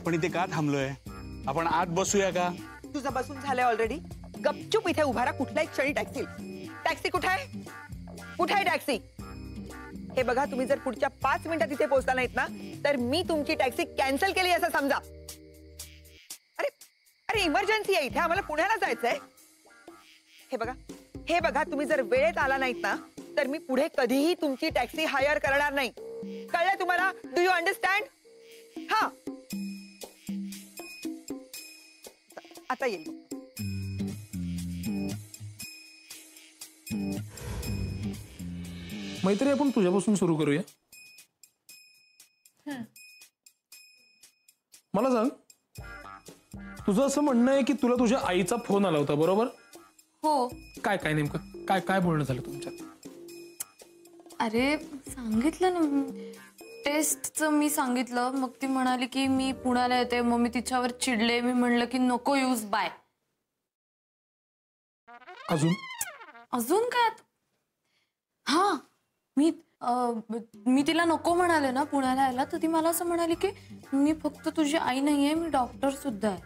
आपण इथे का थांबलोय? आपण आत बसूया का? तुझं बसून झालंय ऑलरेडी. गपचूप इथे उभा राहा. कुठल्याही क्षणी टॅक्सी. टॅक्सी कुठे आहे? कुठे आहे टॅक्सी? हे बघा, तुम्ही जर पुढच्या 5 मिनिटात इथे पोहोचला नाहीत ना, तर मी तुमची टॅक्सी कॅन्सल केली असं समजा. अरे अरे इमर्जन्सी आहे इथे, आम्हाला पुण्याला जायचंय. हे बघा, तुम्ही जर वेळेत आला नाहीत ना, तर मी पुढे कधीही तुमची टॅक्सी हायर करणार नाही. कळलं तुम्हाला? Do you understand? हा, आता येईल. मैत्री, आपण तुझ्यापासून सुरू करूया. मला सांग, तुझं असं म्हणणं आहे की तुला तुझ्या आईचा फोन आला होता, बरोबर? हो. काय काय नेमकं काय काय बोलणं झालं तुमच्यात? अरे सांगितलं ना, टेस्टचं मी सांगितलं. मग ती म्हणाली की मी पुण्याला येते. मग मी तिच्यावर चिडले. मी म्हणलं की नको यूज बाय. अजून काय? हा, मी तिला नको म्हणाले ना पुण्याला यायला, तर ती मला असं म्हणाली की मी फक्त तुझी आई नाहीये, मी डॉक्टर सुद्धा आहे.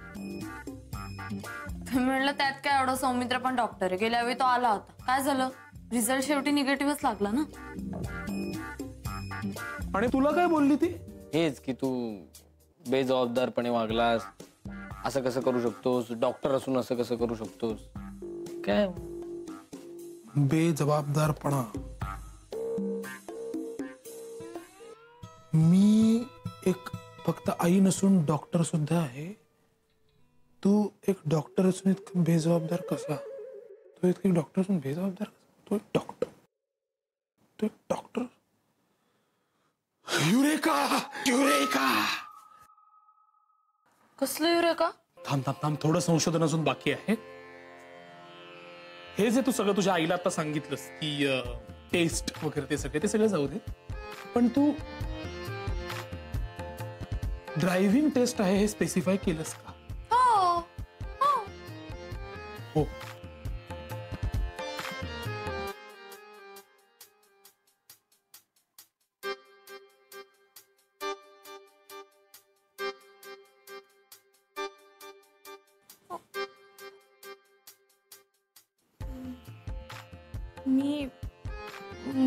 म्हणलं त्यात काय एवढं, सौमित्र पण डॉक्टर आहे. गेल्या वेळी तो आला होता. काय झालं? रिझल्ट शेवटी निगेटिव्हच लागला ना. आणि तुला काय बोलली ती? हेच की तू बेजबाबदारपणे वागलास, असं कसं करू शकतोस, डॉक्टर असून असं कसं करू शकतोस. काय बेजबाबदारपणा? मी एक फक्त आई नसून डॉक्टर सुद्धा आहे. तू एक डॉक्टर असून इतका बेजबाबदार कसा? तू एक डॉक्टर असून बेजबाबदार कसा? तू एक डॉक्टर. Eureka, eureka. कसलं युरेका? थांब, थोडं संशोधन अजून बाकी आहे. हे जे तू सगळं तुझ्या आईला आता सांगितलंस की टेस्ट वगैरे, ते सगळं जाऊ दे. पण तू ड्रायव्हिंग टेस्ट आहे हे स्पेसिफाय केलंस का? हो.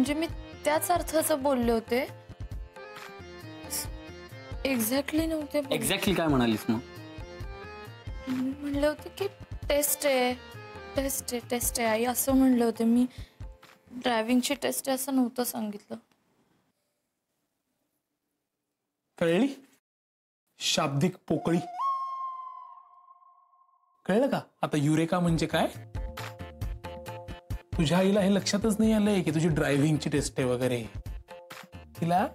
मी त्याच अर्थाचं बोलले होते. एक्झॅक्टली नव्हते. एक्झॅक्टली काय म्हणालीस मग? म्हणले होते की टेस्ट आहे आई, असं म्हणले होते. मी ड्रायव्हिंगची टेस्ट आहे असं नव्हतं सांगितलं. कळली? शाब्दिक पोकळी. कळलं का आता युरेका म्हणजे काय? तुझ्या आईला हे लक्षातच नाही आलंय की तुझी ड्रायव्हिंगची टेस्ट आहे वगैरे. तिला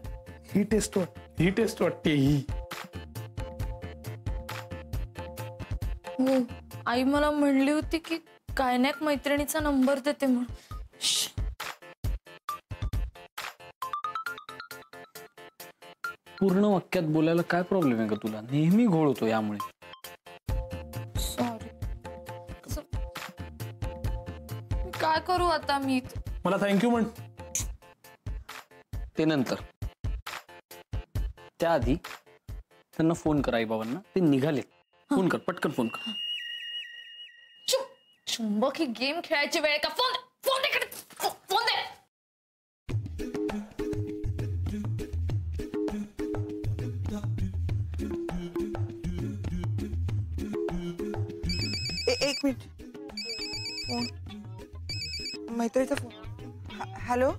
ही टेस्ट वाटते ही. हो, आई मला म्हणली होती की गायनॅक मैत्रिणीचा नंबर देते म्हणून. पूर्ण वाक्यात बोलायला काय प्रॉब्लेम आहे का तुला? नेहमी घोळ होतो यामुळे. सॉरी. काय करू आता मी? मला थँक्यू म्हण. ते नंतर. त्याआधी त्यांना फोन कर, आई बाबांना. ते निघाले. फोन कर, पटकन फोन कर. चुंबक ही गेम खेळायची वेळ का? फोन दे. एक मिनिट. फोन, मैत्रीचा फोन. हॅलो.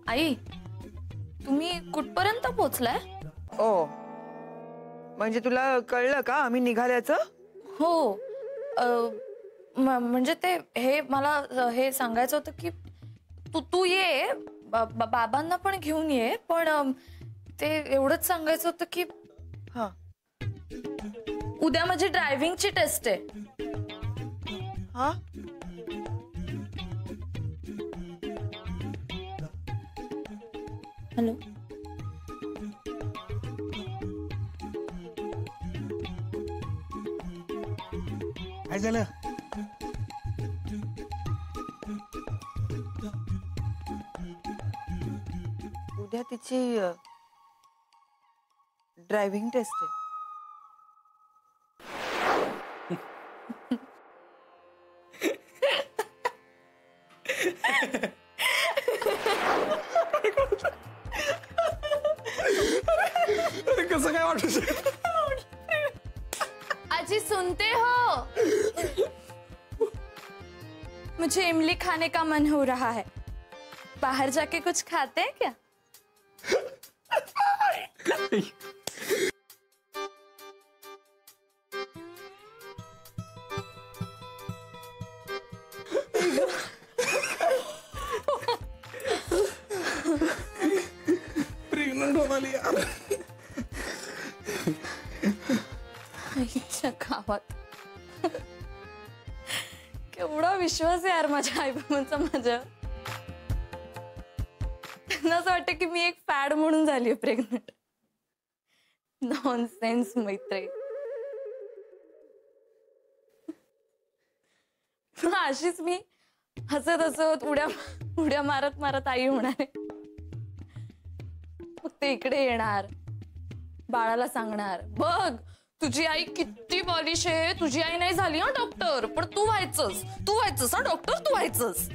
आई, तुम्ही कुठपर्यंत पोहोचलाय? ओ, म्हणजे तुला कळलं का आम्ही निघाल्याचं? हो. म्हणजे ते हे मला हे सांगायचं होतं की तू ये, बाबांना पण घेऊन ये. पण ते एवढंच सांगायचं होतं की हा, उद्या माझी ड्रायव्हिंगची टेस्ट आहे. हा, हॅलो. काय झालं? उद्या तिची ड्रायव्हिंग टेस्ट आहे. अजी सुनते हो? मुझे इमली खाने का मन हो रहा है, बाहर जाके कुछ खाते हैं क्या? प्रेग्नंट होणार यार. आईच्या गावात केवढा विश्वास आहे यार माझ्या आई बाबांचा माझ्या. त्यांना असं वाटतं की मी एक फॅड म्हणून झाली प्रेग्नंट. नॉनसेन्स मैत्री. अशीच मी हसत हसत उड्या मारत मारत आई होणार आहे. मग ते इकडे येणार, बाळाला सांगणार, बघ तुझी आई किती पॉलिश आहे, तुझी आई नाही झाली हा डॉक्टर, पण तू व्हायचंस हा डॉक्टर, तू व्हायचंस.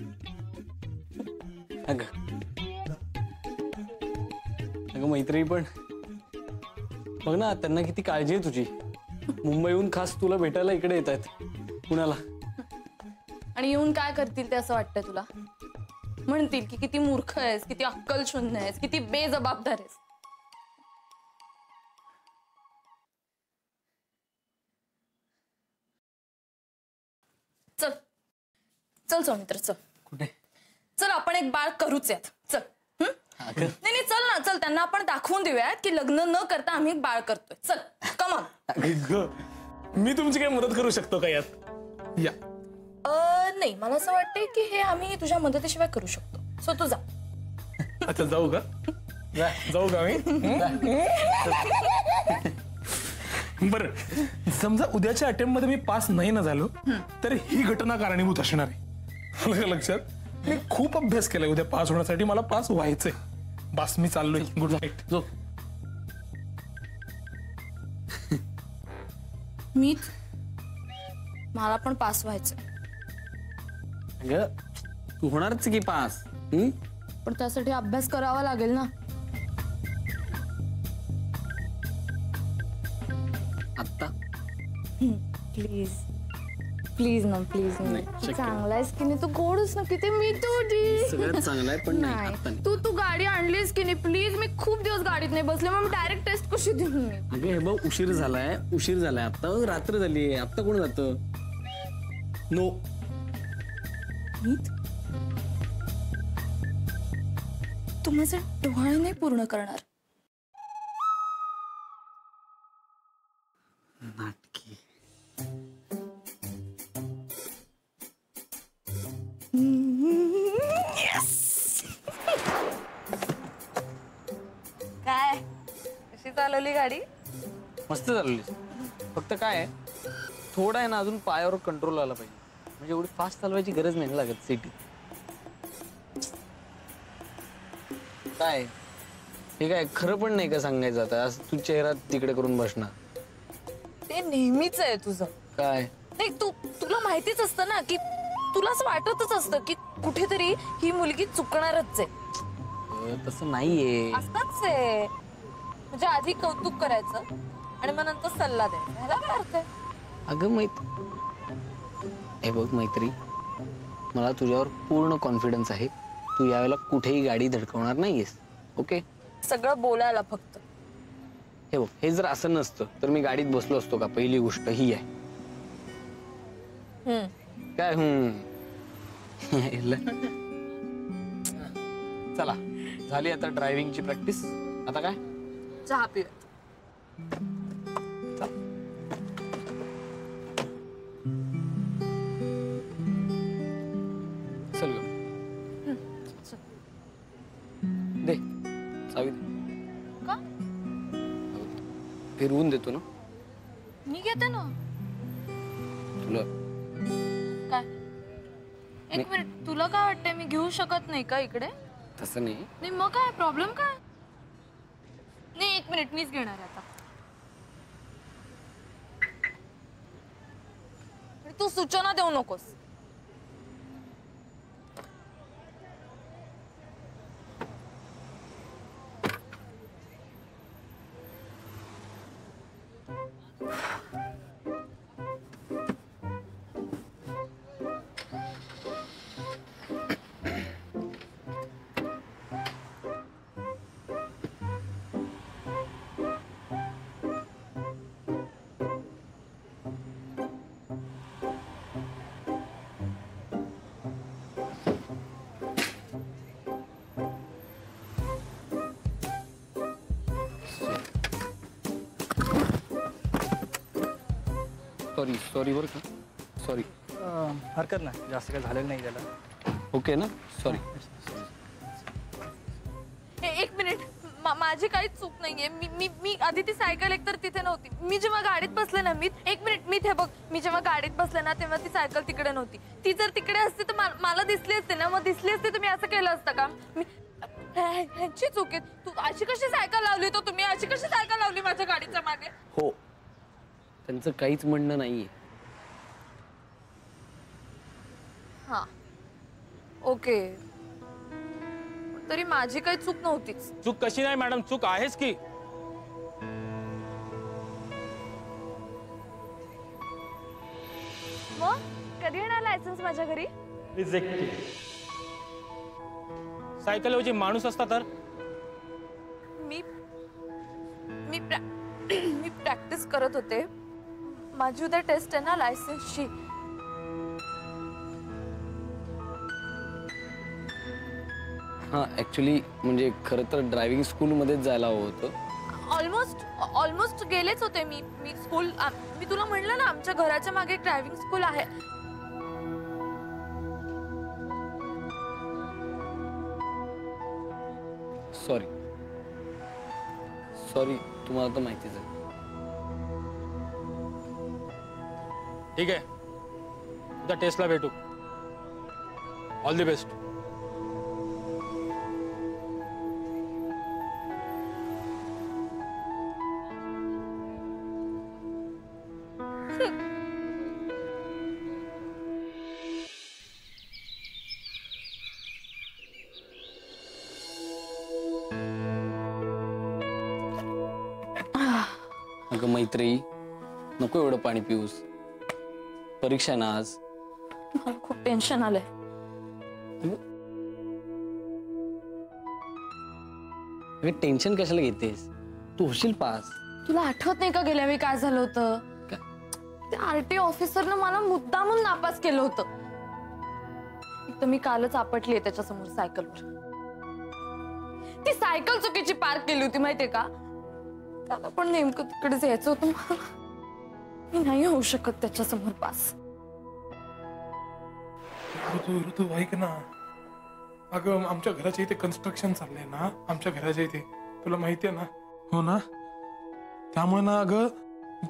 अगं मैत्री, पण बघ ना त्यांना किती काळजी आहे तुझी. मुंबईहून खास तुला भेटायला इकडे येत आहेत पुण्याला. आणि येऊन काय करतील ते असं वाटतंय तुला? म्हणतील की किती मूर्ख आहेस, किती अक्कल शून्य आहेस, किती बेजबाबदार आहेस. चल चल सौमित्र चल. कुठे? चल आपण एक बाळ करूच यात. चल. नाही चल ना, चल त्यांना आपण दाखवून देऊयात की लग्न न करता आम्ही एक बाळ करतोय. चल कम ऑन. मी तुमची काय मदत करू शकतो का यात? या. नाही मला असं वाटतंय की हे आम्ही तुझ्या मदतीशिवाय करू शकतो. सो तू जा. अच्छा जाऊ का? जाऊ का मी? बर, समजा उद्याच्या अटेम्प्ट मध्ये मी पास नाही ना झालो तर ही घटना कारणीभूत असणार आहे. आलं का लक्षात? मी खूप अभ्यास केलाय उद्या पास होण्यासाठी. मला पास व्हायचंय. बस मी चाललोय. Good night. जो मीत मला पण पास व्हायचं. अगं तू होणारच की पास. पण त्यासाठी अभ्यास करावा लागेल ना. आत्ता प्लीज प्लीज ना, प्लीज ना. चांगला आहेस की नाही तू, गोडच ना किती. मी तुझी सगळ्यात चांगलं आहे, पण नाही आत्ता नाही. तू गाडी आणलीस की नाही प्लीज. मी खूप दिवस गाडीत नाही बसले, मग डायरेक्ट टेस्ट कशी देऊ मी? अगं हे बघ उशीर झालाय आता. रात्र झाली. आता कोण जातं? नो. तू माझे डोळे नाही पूर्ण करणार. नाटकी. काय कशी चालवली गाडी? मस्त चालवलीस. फक्त काय आहे, थोडा आहे ना अजून पायावर कंट्रोल आला पाहिजे. म्हणजे एवढी फास्ट चालवायची गरज नाही लागत सिटी. काय हे काय खरं पण नाही का सांगायचं आता? असं तू चेहरा तिकडे करून बसणार. ते नेहमीच आहे तुझं. काय नाही तुला माहितीच असतं ना की तुला असं वाटतच असतं की कुठेतरी ही मुलगी चुकणारच आहे. तसं नाहीये. असंच आहे. म्हणजे आधी कौतुक करायचं आणि मग नंतर सल्ला द्यायचा. ह्याला काय अर्थ आहे? अगं हे बघ मैत्री, मला तुझ्यावर पूर्ण कॉन्फिडन्स आहे. तू यावेळेला कुठेही गाडी धडकवणार नाहीयेस. ओके? सगळं बोलायला फक्त. हे बघ, हे जर असं नसतं तर मी गाडीत बसलो असतो का? पहिली गोष्ट ही आहे. काय चला झाली आता ड्रायव्हिंगची प्रॅक्टिस. आता काय? चहा पिऊयात. चल ग. दे चावी दे. का? फिरवून देतो ना मी घेते ना. तुला. काय? एक मिनिट, तुला काय वाटतंय मी घेऊ शकत नाही का इकडे? तसं नाही. नाही मग काय प्रॉब्लेम काय? नाही एक मिनिट, मीच घेणार आहे आता. तू सूचना देऊ नकोस. सॉरी सॉरी बरं का, सॉरी. हरकत नाही, जास्त काही झालेलं नाही त्याला. ओके ना, सॉरी. एक मिनिट, माझी काहीच चूक नाहीये. मी आधी ती सायकल एकतर तिथे नव्हती. मी जेव्हा गाडीत बसले ना, एक मिनिट, मी बघ, मी जेव्हा गाडीत बसले ना तेव्हा ती सायकल तिकडे नव्हती. ती जर तिकडे असते तर मला दिसली असते ना. मग दिसली असते तर मी असं केलं असतं का? ह्यांची चूक आहे. तू अशी कशी सायकल लावली? तो तुम्ही अशी कशी सायकल लावली माझ्या गाडीच्या मागे? हो, त्यांचं काहीच म्हणणं नाहीये. हा, ओके. तरी माझी काही चूक नव्हतीच. चूक कशी नाही मॅडम, चूक आहेच की. मग कधी येणार लायसन्स माझ्या घरी? सायकल ऐवजी माणूस असता तर? मी मी प्रॅक्टिस करत होते. माझी उद्या टेस्ट आहे ना लायसन्सची. हां, ॲक्च्युली म्हणजे खरं तर ड्रायव्हिंग स्कूलमध्येच जायला हवं होतं. ऑलमोस्ट गेलेच होते मी स्कूल. मी तुला म्हणलं ना आमच्या घराच्या मागे एक ड्रायव्हिंग स्कूल आहे. सॉरी सॉरी, तुम्हाला तर माहितीच आहे. ठीक आहे, उद्या टेस्टला भेटू. All the best. अगं मैत्री, नको एवढं पाणी पिऊस. परीक्षा ना आज. मला खूप टेन्शन आलंय. अगं टेन्शन कशाला घेतेस? तू होशील पास. तुला आठवत नाही का गेल्या वेळी काय झालं होतं? त्या आरटीओ ऑफिसरनं मला मुद्दामून नापास केलं होतं. एक तर मी कालच आपटलीये त्याच्यासमोर सायकलवर. ती सायकल चुकीची पार्क केली होती माहितीये का? त्याला पण नेमकं तिकडेच यायचं होतं. मी नाही होऊ शकत त्याच्यासमोर पास. ऋतू ऐक ना, अगं आमच्या घराच्या इथे कन्स्ट्रक्शन चाललंय ना, आमच्या घराच्या इथे, तुला माहितीये ना. हो ना, त्यामुळे ना अगं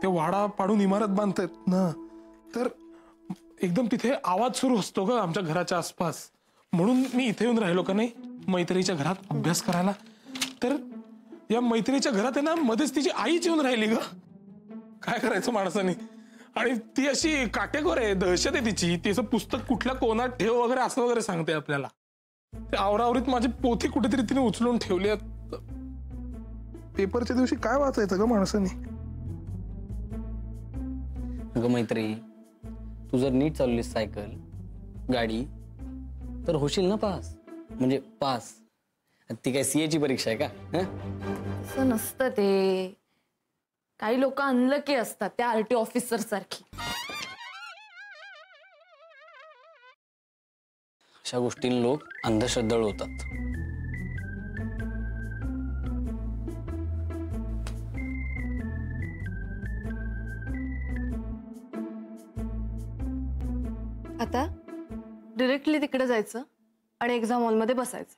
ते वाडा पाडून इमारत बांधतायत ना, तर एकदम तिथे आवाज सुरू असतो ग आमच्या घराच्या आसपास. म्हणून मी इथे येऊन राहिलो का नाही मैत्रीच्या घरात अभ्यास करायला. तर या मैत्रीच्या घरात आहे ना मध्येच तिची आईच येऊन राहिली ग. काय करायचं माणसाने? आणि ती अशी काटेकोर आहे, दहशत आहे तिची. तिचं पुस्तक कुठल्या कोणात ठेव वगैरे असं वगैरे सांगते आपल्याला. ते आवरावरीत माझी पोथी कुठेतरी तिने उचलून ठेवली. पेपरच्या दिवशी काय वाचायचं ग माणसाने? अगं मैत्री, तू जर नीट चालवलीस सायकल गाडी तर होशील ना पास. म्हणजे पास. ती काय सीए ची परीक्षा आहे का? असं नसतं ते. काही लोक अनलकी असतात, त्या आरटीओ ऑफिसर सारखी. अशा गोष्टींना लोक अंधश्रद्धाळू होतात. आता डिरेक्टली तिकडे जायचं आणि एक्झाम हॉलमध्ये बसायचं.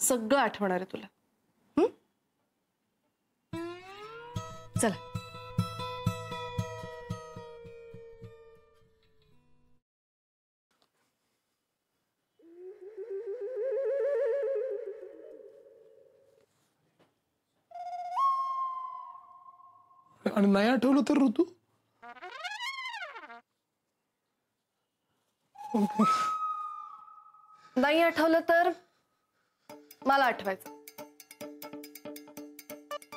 सगळं आठवणार आहे तुला. चला. आणि नाही आठवलं तर ऋतू? नाही आठवलं तर मला आठवायचं.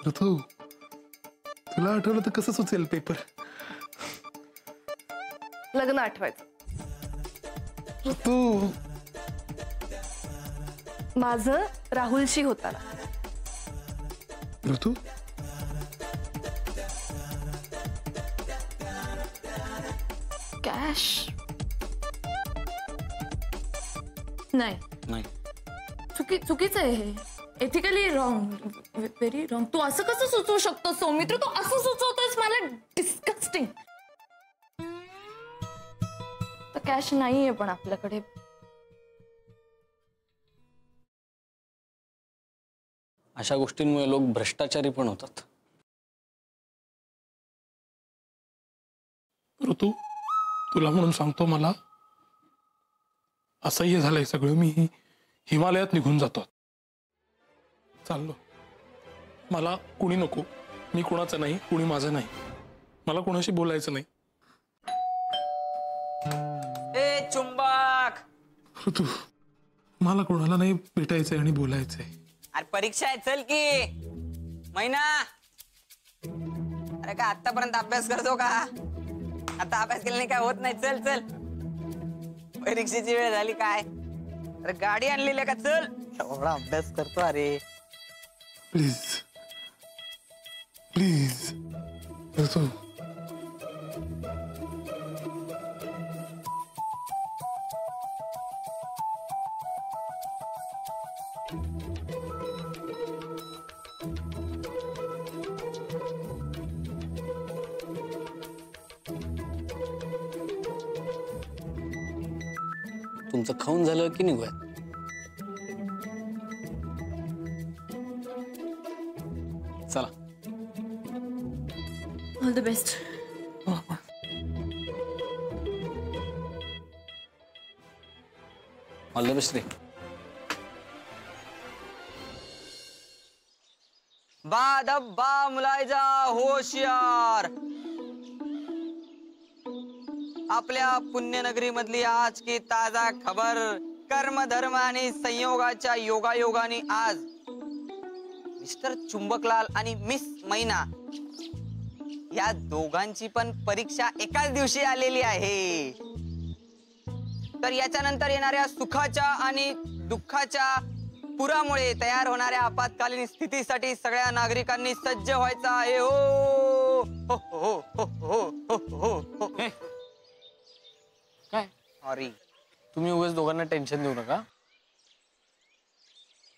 ऋतू, तुला आठवलं तर कसं सुचेल पेपर? लग्न आठवायचं. ऋतू, माझं राहुलशी होताना. ऋतू, कॅश नाही. नाही, चुकीचं आहे हे. Ethically wrong, very wrong. तू असं कसं सुचवू शकतो सौमित्र? तू असं सुचवतोयस मला. डिस्गस्टिंग. कॅश नाहीये पण आपल्याकडे. अशा गोष्टींमुळे लोक भ्रष्टाचारी पण होतात. ऋतू, तुला म्हणून सांगतो, मला असह्य झालंय सगळं. मी हिमालयात निघून जातो, चाललो. मला कुणी नको, मी कुणाचं नाही, कुणी माझं नाही. मला कुणाशी बोलायचं नाही. ए चुंबक, ऋतू, मला कोणाला नाही भेटायचंय आणि बोलायचंय. अरे परीक्षा आहे, चल की. महिना, अरे का आतापर्यंत अभ्यास करतो का? आता अभ्यास केल्याने काय होत नाही. चल चल, परीक्षेची वेळ झाली काय? अरे गाडी आणलेली का? चल, एवढा अभ्यास करतो. अरे प्लीज प्लीज ऋतू. तुमचं खाऊन झालं की निघूयात? चला. All the best. All the best रे. बा डब्बा मुलायजा होशियार. आपल्या पुण्यनगरी मधली आज की ताजा खबर. कर्म धर्म आणि संयोगाच्या योगायोगाने आज मिस्टर चुंबकलाल आणि मिस मैना या दोघांची पण परीक्षा एकाच दिवशी आलेली आहे. तर याच्यानंतर येणाऱ्या सुखाच्या आणि दुःखाच्या पुरामुळे तयार होणाऱ्या आपत्कालीन स्थितीसाठी सगळ्या नागरिकांनी सज्ज व्हायचं आहे. हो हो हो हो हो हो. काय सॉरी, तुम्ही उगाच दोघांना टेन्शन देऊ नका.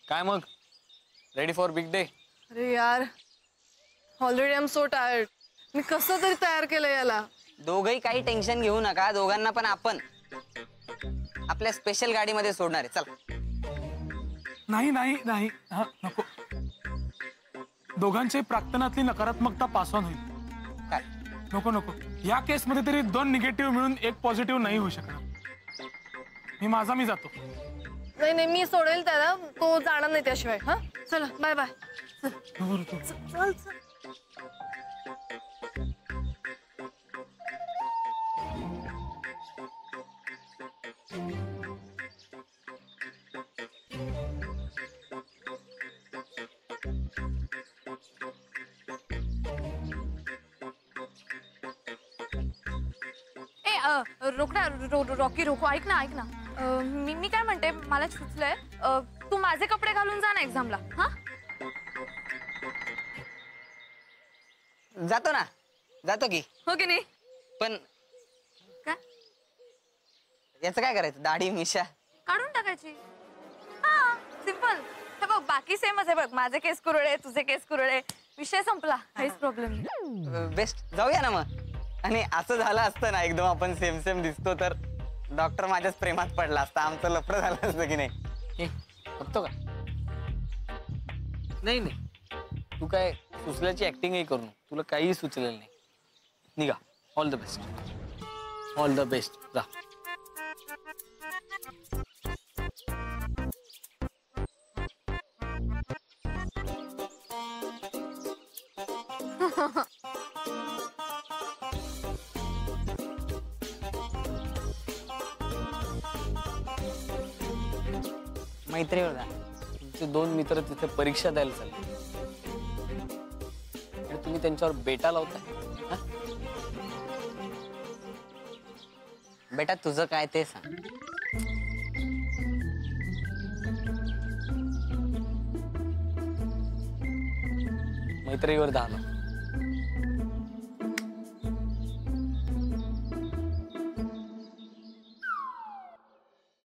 काय मग, रेडी फॉर बिग डे? अरे यार, already I am so tired. मी कसं तरी तयार केलं याला. दोघही काही टेन्शन घेऊ नका. दोघांना पण आपण आपल्या स्पेशल गाडीमध्ये सोडणार आहे. चला. नाही नाही नाही, हा नको. दोघांची प्राक्तनातली नकारात्मकता पास ऑन होईल. काय नको नको. या केसमध्ये तरी 2 निगेटिव्ह मिळून 1 पॉझिटिव्ह नाही होऊ शकणार. मी जातो. नाही नाही, मी सोडेल त्याला, तो जाणार नाही त्याशिवाय. हा चला, बाय बाय. चल चल चल. रोक ना, रॉकी रोको. ऐक ना ऐक ना, मी काय म्हणते, मला सुचलंय, तू माझे कपडे घालून जा ना एक्झामला. हा, जातो ना, जातो की. हो की नाही? पण काय याचं काय करायचं? दाढी मिशा काढून टाकायची. हा, सिंपल. हे बघ, बाकी सेमच आहे बघ. माझे केस कुरळे, तुझे केस कुरळे, विषय संपला. काहीच प्रॉब्लेम नाही. बेस्ट. जाऊया ना मग. आणि असं झालं असतं ना, एकदम आपण सेम सेम दिसतो तर डॉक्टर माझ्याच प्रेमात पडला असता. आमचं लफडं झालं असतं की नाही? बघतो का? नाही नाही, तू काय सुचल्याची ऍक्टिंगही करू नको. तुला काहीही सुचलेलं नाही. निघा. All the best. All the best. जा. मैत्रीवर जा. तुमचे 2 मित्र तिथे परीक्षा द्यायला चालले आणि तुम्ही त्यांच्यावर बेटा लावताय. बेटा तुझं काय ते सांग. मैत्रीवर धावा.